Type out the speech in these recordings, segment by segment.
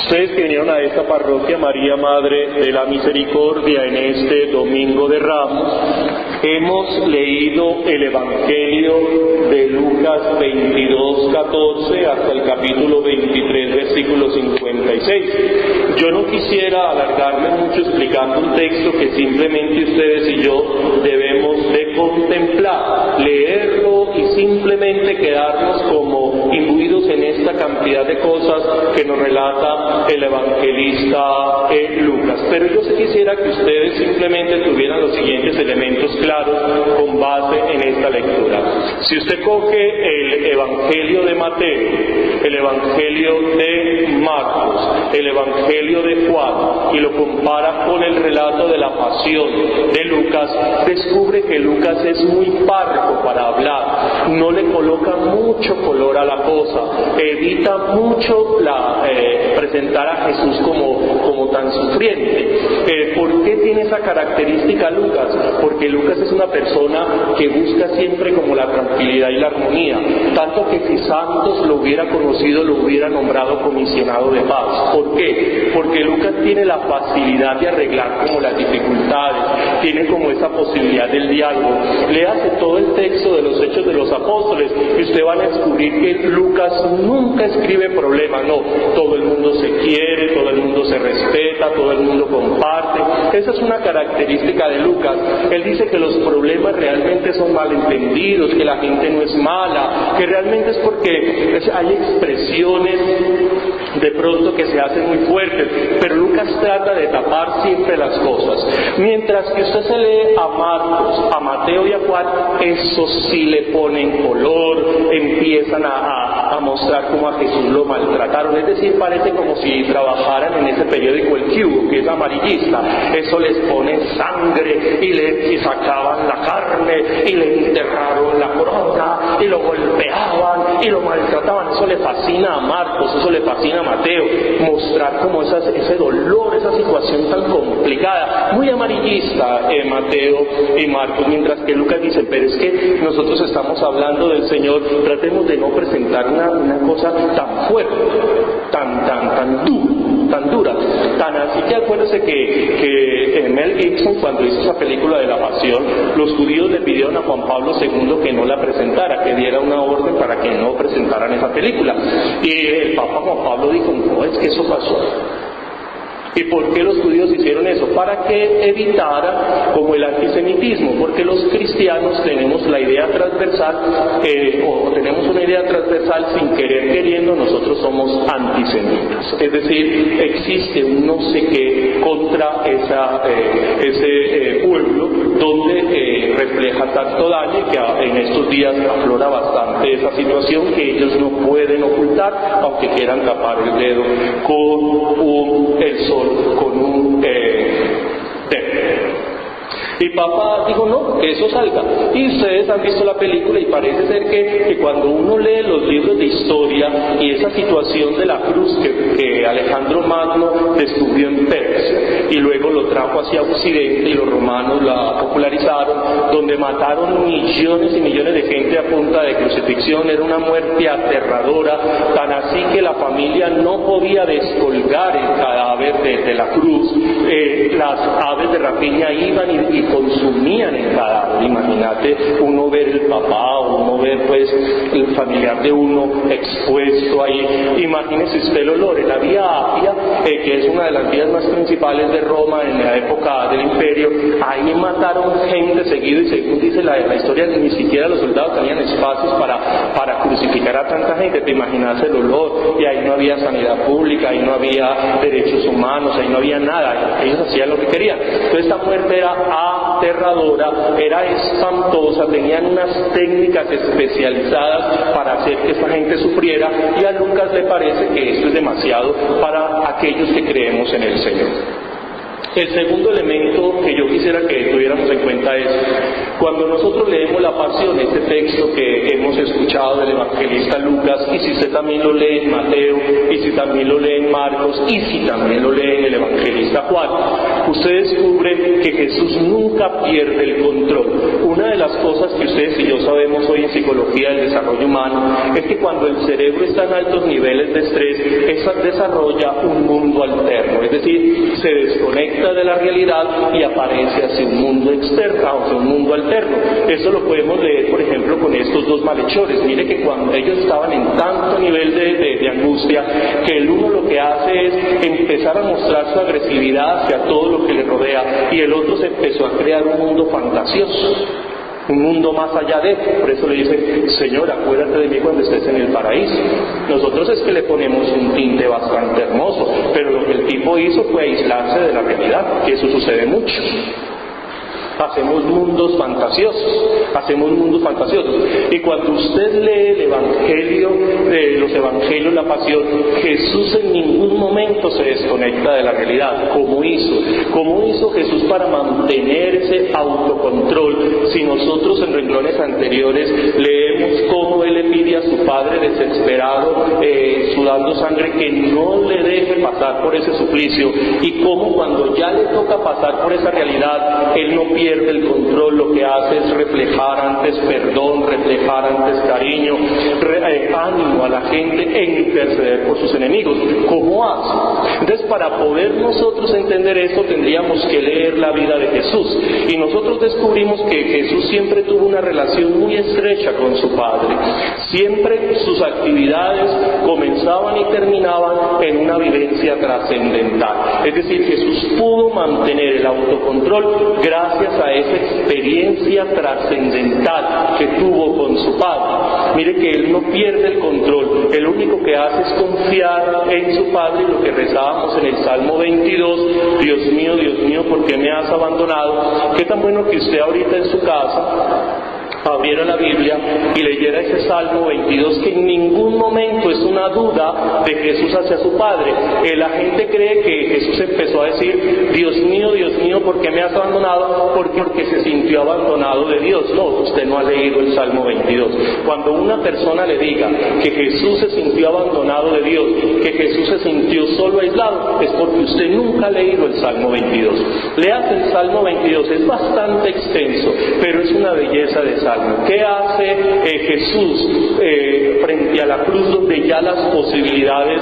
Ustedes que vinieron a esta parroquia María Madre de la Misericordia en este Domingo de Ramos, hemos leído el Evangelio de Lucas 22:14 hasta el capítulo 23, versículo 56. Yo no quisiera alargarme mucho explicando un texto que simplemente ustedes y yo debemos de contemplar, leerlo y simplemente quedarnos como imbuidos en esta cantidad de cosas que nos relata el evangelista Lucas. Pero yo sí quisiera que ustedes simplemente tuvieran los siguientes elementos claros con base en esta lectura. Si usted coge el Evangelio de Mateo, el Evangelio de Marcos, el Evangelio de Juan y lo compara con el relato de la pasión de Lucas, descubre que Lucas es muy parco para hablar, no le coloca mucho color a la cosa, evita mucho presentar a Jesús como tan sufriente. ¿Por qué tiene esa característica Lucas? Porque Lucas es una persona que busca siempre como la tranquilidad y la armonía, tanto que si Santos lo hubiera conocido, lo hubiera nombrado comisionado de paz. ¿Por qué? Porque Lucas tiene la facilidad de arreglar como las dificultades, tiene como esa posibilidad del diálogo. Léase todo el texto de los Hechos de los Apóstoles y usted va a descubrir que Lucas nunca escribe problemas, no, todo el mundo se quiere, todo el mundo se respeta, todo el mundo comparte. Esa es una característica de Lucas. Él dice que los problemas realmente son malentendidos, que la gente no es mala, que realmente es porque hay expresiones de pronto que se hacen muy fuertes, pero Lucas trata de tapar siempre las cosas. Mientras que usted se lee a Marcos, a Mateo y a Juan, eso sí le ponen color, empiezan a mostrar cómo a Jesús lo maltrataron, es decir, parece como si trabajaran en ese periódico El Cubo, que es amarillista. Eso les pone sangre y sacaban la carne y le enterraron la corona y lo golpeaban y lo maltrataban. Eso le fascina a Marcos, eso le fascina a Mateo, mostrar como ese dolor, esa situación tan complicada, muy amarillista Mateo y Marcos, mientras que Lucas dice, pero es que nosotros estamos hablando del Señor, tratemos de no presentar una cosa tan fuerte, tan dura, tan así que acuérdense que Mel Gibson, cuando hizo esa película de la Pasión, los judíos le pidieron a Juan Pablo II que no la presentara, que diera una orden para que no presentaran esa película, y el Papa Juan Pablo dijo, no, es que eso pasó. ¿Y por qué los judíos hicieron eso? Para que evitaran como el antisemitismo, porque los cristianos tenemos la idea transversal, o tenemos una idea transversal sin querer queriendo, nosotros somos antisemitas. Es decir, existe un no sé qué contra ese pueblo donde refleja tanto daño y que en estos días aflora bastante esa situación que ellos no pueden ocultar, aunque quieran tapar el dedo con el sol, con un dedo. Y papá dijo, no, que eso salga. Y ustedes han visto la película y parece ser que cuando uno lee los libros de historia y esa situación de la cruz que Alejandro Magno descubrió en Persia y luego lo trajo hacia Occidente y los romanos la popularizaron, donde mataron millones y millones de gente a punta de crucifixión, era una muerte aterradora, tan así que la familia no podía descolgar el cadáver de la cruz, las aves de rapiña iban y consumían el cadáver. Imagínate uno ver el papá o uno ver pues el familiar de uno expuesto ahí. Imagínese usted el olor en la vía Apia, que es una de las vías más principales de Roma en la época del Imperio. Ahí mataron gente seguido y según dice la historia, ni siquiera los soldados tenían espacios para crucificar a tanta gente. Te imaginas el olor, y ahí no había sanidad pública, ahí no había derechos humanos, ahí no había nada, ellos hacían lo que querían. Entonces esta muerte era aterradora, era espantosa, tenían unas técnicas especializadas para hacer que esta gente sufriera, y a Lucas le parece que esto es demasiado para aquellos que creemos en el Señor. El segundo elemento que yo quisiera que tuviéramos en cuenta es, cuando nosotros leemos la Pasión, este texto que hemos escuchado del evangelista Lucas, y si usted también lo lee en Mateo, y si también lo lee en Marcos, y si también lo lee en el evangelista Juan, usted descubre que Jesús nunca pierde el control. Una de las cosas que ustedes y yo sabemos hoy en psicología del desarrollo humano es que cuando el cerebro está en altos niveles de estrés, desarrolla un mundo alterno, es decir, se desconecta de la realidad y aparece hacia un mundo externo, hacia un mundo alterno. Eso lo podemos leer, por ejemplo, con estos dos malhechores. Mire que cuando ellos estaban en tanto nivel de angustia, que el uno lo que hace es empezar a mostrar su agresividad hacia todo lo que le rodea, y el otro se empezó a crear un mundo fantasioso, un mundo más allá de. Por eso le dice: Señor, acuérdate de mí cuando estés en el paraíso. Nosotros es que le ponemos un tinte bastante hermoso, pero lo que el tipo hizo fue aislarse de la realidad, que eso sucede mucho. Hacemos mundos fantasiosos. Y cuando usted lee el Evangelio, los Evangelios, la Pasión, Jesús en ningún momento se desconecta de la realidad. ¿Cómo hizo Jesús para mantener ese autocontrol? Si nosotros en renglones anteriores leemos cómo Él le pide a su Padre desesperado, sudando sangre, que no le deje pasar por ese suplicio, y cómo cuando ya le toca pasar por esa realidad, Él no pierde el control, lo que hace es reflejar antes perdón, reflejar antes cariño, ánimo a la gente e interceder por sus enemigos. ¿Cómo hace? Entonces, para poder nosotros entender esto, tendríamos que leer la vida de Jesús, y nosotros descubrimos que Jesús siempre tuvo una relación muy estrecha con su Padre. Siempre sus actividades comenzaban y terminaban en una vivencia trascendental. Es decir, Jesús pudo mantener el autocontrol gracias a esa experiencia trascendental que tuvo con su Padre. Mire que Él no pierde el control, Él lo único que hace es confiar en su Padre, y lo que rezábamos en el Salmo 22, Dios mío, ¿por qué me has abandonado? Qué tan bueno que usted ahorita en su casa abriera la Biblia y leyera ese Salmo 22, que en ningún momento es una duda de Jesús hacia su Padre. La gente cree que Jesús empezó a decir: Dios mío, ¿por qué me has abandonado? Porque se sintió abandonado de Dios. No, usted no ha leído el Salmo 22. Cuando una persona le diga que Jesús se sintió abandonado de Dios, que Jesús se sintió solo, aislado, es porque usted nunca ha leído el Salmo 22. Leas el Salmo 22, es bastante extenso, pero es una belleza de Salmo. ¿Qué hace Jesús frente a la cruz, donde ya las posibilidades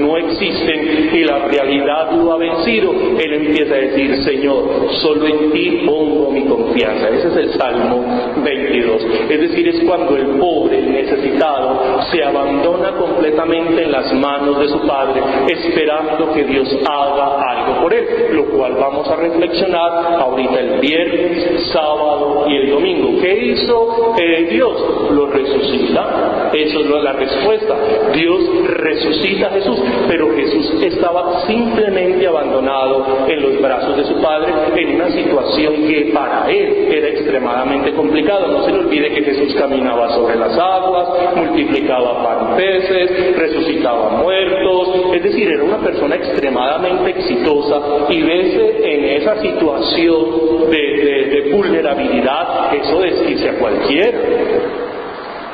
no existen y la realidad lo ha vencido? Él empieza a decir: Señor, solo en ti pongo mi confianza. Ese es el Salmo 22. Es decir, es cuando el pobre, el necesitado, se abandona completamente en las manos de su Padre, esperando que Dios haga algo por él, lo cual vamos a reflexionar ahorita el viernes, sábado y el domingo. ¿Qué hizo Dios? Lo resucita. Eso es la respuesta. Dios resucita a Jesús, pero Jesús estaba simplemente abandonado en los brazos de su Padre, en una situación que para él era extremadamente complicada. No se le olvide que Jesús caminaba sobre las aguas, multiplicaba pan y peces, resucitaba muertos, es decir, era una persona extremadamente exitosa, y verse en esa situación de vulnerabilidad, eso desquicia a cualquiera.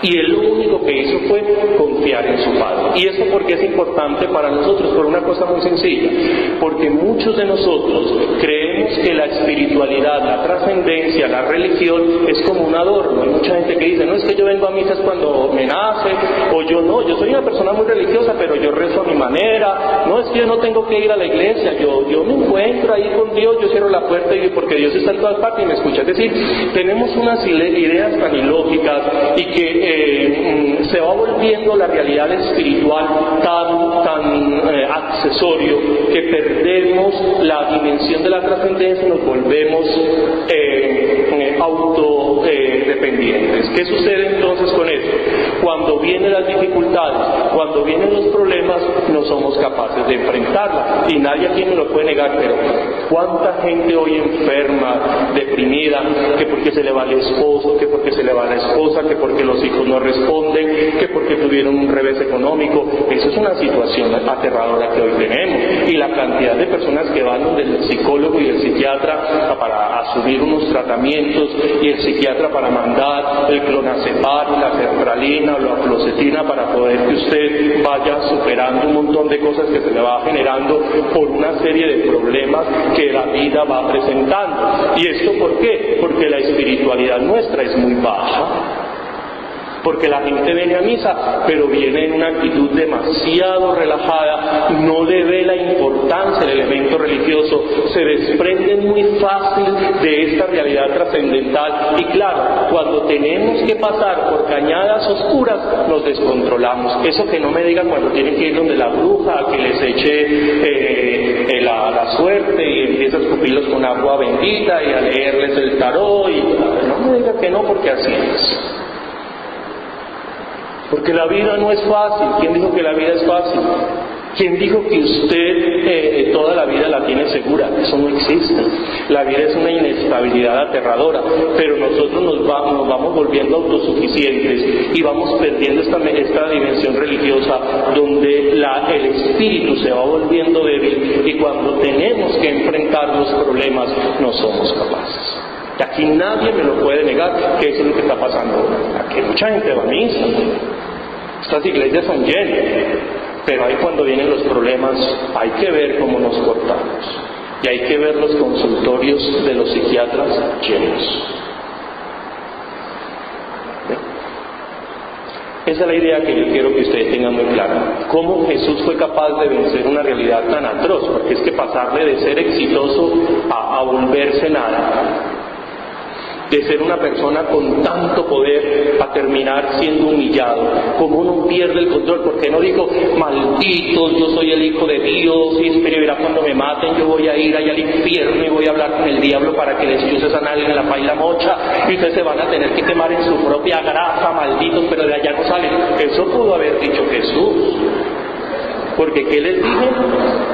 Y él lo único que hizo fue confiar en su Padre. ¿Y esto por qué es importante para nosotros? Por una cosa muy sencilla. Porque muchos de nosotros creemos que la espiritualidad, la trascendencia, la religión es como un adorno. Hay mucha gente que dice: no, es que yo vengo a misas cuando me nace, o yo no, yo soy una persona muy religiosa, pero yo rezo a mi manera. No, es que yo no tengo que ir a la iglesia, yo me encuentro ahí con Dios, yo cierro la puerta y porque Dios está en todas partes y me escucha. Es decir, tenemos unas ideas tan ilógicas, y que se va volviendo la realidad espiritual tan accesorio, que perdemos la dimensión de la trascendencia y nos volvemos autodependientes. ¿Qué sucede entonces con esto? Cuando vienen las dificultades, cuando vienen los problemas, no somos capaces de enfrentarlas, y nadie aquí me lo puede negar. Pero ¿cuánta gente hoy enferma, deprimida, que porque se le va el esposo, que porque se le va la esposa, que porque los hijos no responden, que porque tuvieron un revés económico? Eso es una situación aterradora que hoy tenemos, y la la cantidad de personas que van donde el psicólogo y el psiquiatra para asumir unos tratamientos, y el psiquiatra para mandar el clonazepam, la sertralina o la fluoxetina para poder que usted vaya superando un montón de cosas que se le va generando por una serie de problemas que la vida va presentando. ¿Y esto por qué? Porque la espiritualidad nuestra es muy baja. Porque la gente viene a misa, pero viene en una actitud demasiado relajada, no le ve la importancia del elemento religioso, se desprenden muy fácil de esta realidad trascendental, y claro, cuando tenemos que pasar por cañadas oscuras, nos descontrolamos. Eso que no me digan cuando tienen que ir donde la bruja, a que les eche la suerte y empieza a escupirlos con agua bendita y a leerles el tarot, y no me digan que no, porque así es. Porque la vida no es fácil. ¿Quién dijo que la vida es fácil? ¿Quién dijo que usted toda la vida la tiene segura? Eso no existe. La vida es una inestabilidad aterradora, pero nosotros nos vamos volviendo autosuficientes y vamos perdiendo esta dimensión religiosa, donde el espíritu se va volviendo débil, y cuando tenemos que enfrentar los problemas no somos capaces. Y aquí nadie me lo puede negar que eso es lo que está pasando. Aquí mucha gente va a misa, estas iglesias son llenas, pero ahí cuando vienen los problemas hay que ver cómo nos cortamos, y hay que ver los consultorios de los psiquiatras llenos. Esa es la idea que yo quiero que ustedes tengan muy clara. Cómo Jesús fue capaz de vencer una realidad tan atroz, porque es que pasarle de ser exitoso a volverse nada, de ser una persona con tanto poder a terminar siendo humillado. Como uno pierde el control, porque no dijo, malditos, yo soy el hijo de Dios, y verá cuando me maten yo voy a ir allá al infierno y voy a hablar con el diablo para que les chuses a nadie en la paz y la mocha, y ustedes se van a tener que quemar en su propia grasa, malditos, pero de allá no salen. Eso pudo haber dicho Jesús. Porque ¿qué les dije?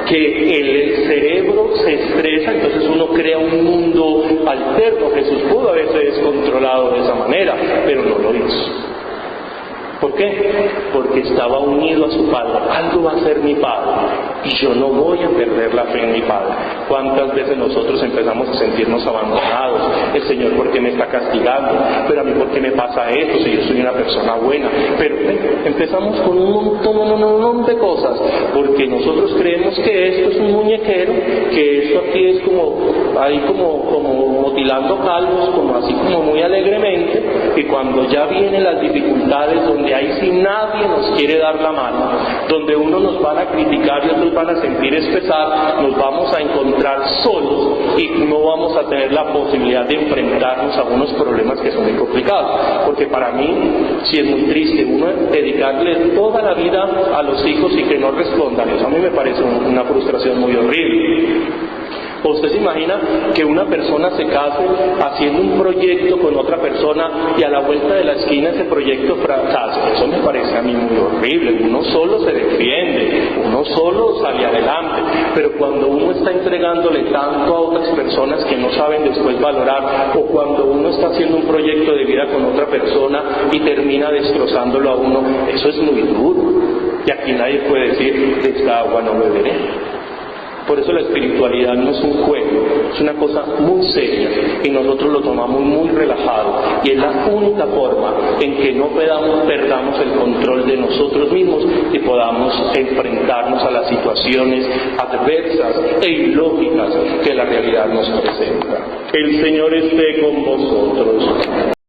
Que el cerebro se estresa, entonces uno crea un mundo alterno. Jesús pudo haberse descontrolado de esa manera, pero no lo hizo. ¿Por qué? Porque estaba unido a su Padre. Algo va a ser mi Padre, y yo no voy a perder la fe en mi Padre. ¿Cuántas veces nosotros empezamos a sentirnos abandonados? El Señor, ¿por qué me está castigando? Pero a mí, ¿por qué me pasa esto si yo soy una persona buena? Pero empezamos con un montón de cosas, porque nosotros creemos que esto es un muñequero, que esto aquí es como motilando calvos, como así como muy alegremente, y cuando ya vienen las dificultades, donde ahí sí nadie nos quiere dar la mano, donde unos nos van a criticar y otros van a sentir pesar, nos vamos a encontrar solos y no vamos a tener la posibilidad de enfrentarnos a unos problemas que son muy complicados. Porque para mí sí es muy triste uno dedicarle toda la vida a los hijos y que no respondan. Eso a mí me parece una frustración muy horrible. ¿Usted se imagina que una persona se case haciendo un proyecto con otra persona y a la vuelta de la esquina ese proyecto fracasa? Eso me parece a mí muy horrible. Uno solo se defiende, uno solo sale adelante, pero cuando uno está entregándole tanto a otras personas que no saben después valorar, o cuando uno está haciendo un proyecto de vida con otra persona y termina destrozándolo a uno, eso es muy duro. Y aquí nadie puede decir, de esta agua no beberé. Por eso la espiritualidad no es un juego, es una cosa muy seria, y nosotros lo tomamos muy relajado, y es la única forma en que no perdamos el control de nosotros mismos y podamos enfrentarnos a las situaciones adversas e ilógicas que la realidad nos presenta. El Señor esté con vosotros.